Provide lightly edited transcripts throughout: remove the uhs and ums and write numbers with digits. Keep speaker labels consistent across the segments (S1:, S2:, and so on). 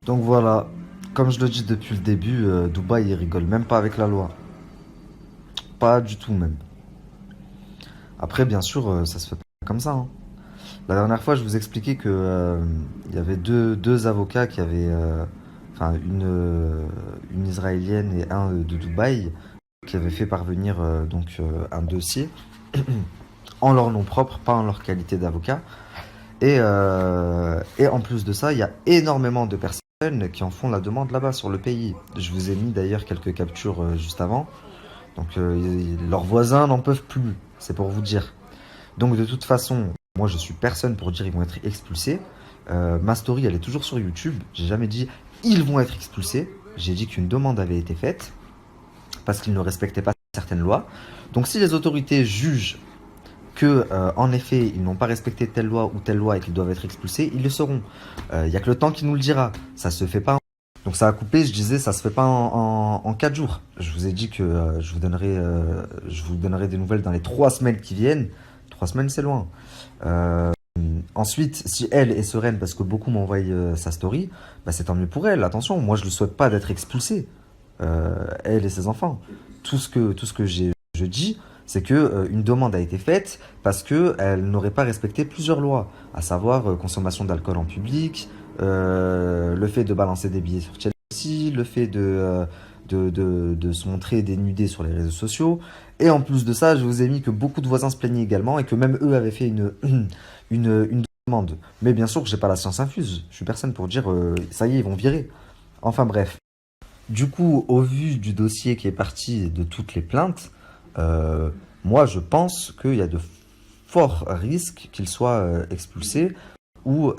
S1: Donc voilà, comme je le dis depuis le début, Dubaï, il rigole même pas avec la loi. Pas du tout même. Après, bien sûr, ça se fait pas comme ça, hein. La dernière fois, je vous expliquais que il y avait deux avocats qui avaient, enfin une israélienne et un de Dubaï, qui avaient fait parvenir un dossier en leur nom propre, pas en leur qualité d'avocat. Et en plus de ça, il y a énormément de personnes qui en font la demande là-bas sur le pays. Je vous ai mis d'ailleurs quelques captures juste avant. Donc leurs voisins n'en peuvent plus, c'est pour vous dire. Donc de toute façon, moi je suis personne pour dire ils vont être expulsés. Ma story elle est toujours sur YouTube. J'ai jamais dit ils vont être expulsés. J'ai dit qu'une demande avait été faite parce qu'ils ne respectaient pas certaines lois. Donc si les autorités jugent que en effet ils n'ont pas respecté telle loi ou telle loi et qu'ils doivent être expulsés, ils le seront. Il y a que le temps qui nous le dira. Ça se fait pas. Donc ça a coupé, je disais, ça se fait pas en 4 jours. Je vous ai dit que je vous donnerai des nouvelles dans les 3 semaines qui viennent. 3 semaines, c'est loin. Euh, Ensuite, si elle est sereine parce que beaucoup m'ont envoyé sa story, bah c'est tant mieux pour elle. Attention, moi je ne souhaite pas d'être expulsé, elle et ses enfants. Tout ce que je dis, c'est que une demande a été faite parce que elle n'aurait pas respecté plusieurs lois, à savoir consommation d'alcool en public, le fait de balancer des billets sur Chelsea, le fait de se montrer dénudé sur les réseaux sociaux. Et en plus de ça, je vous ai mis que beaucoup de voisins se plaignaient également et que même eux avaient fait une demande. Mais bien sûr que j'ai pas la science infuse. Je suis personne pour dire ça y est, ils vont virer. Enfin bref. Du coup, au vu du dossier qui est parti et de toutes les plaintes, euh, moi je pense qu'il y a de forts risques qu'ils soient expulsés ou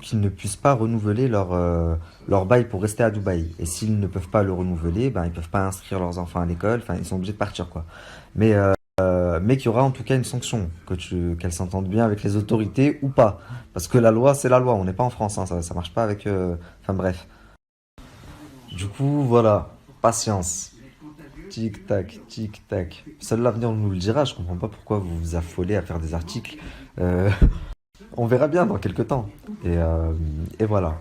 S1: qu'ils ne puissent pas renouveler leur bail pour rester à Dubaï. Et s'ils ne peuvent pas le renouveler, ben, ils ne peuvent pas inscrire leurs enfants à l'école, enfin ils sont obligés de partir quoi. Mais qu'il y aura en tout cas une sanction, qu'elles s'entendent bien avec les autorités ou pas. Parce que la loi, c'est la loi, on n'est pas en France, hein, ça marche pas avec... Enfin bref. Du coup, voilà, patience. Tic-tac, tic-tac. Seul l'avenir nous le dira, je comprends pas pourquoi vous vous affolez à faire des articles. Euh, on verra bien dans quelques temps. Et voilà.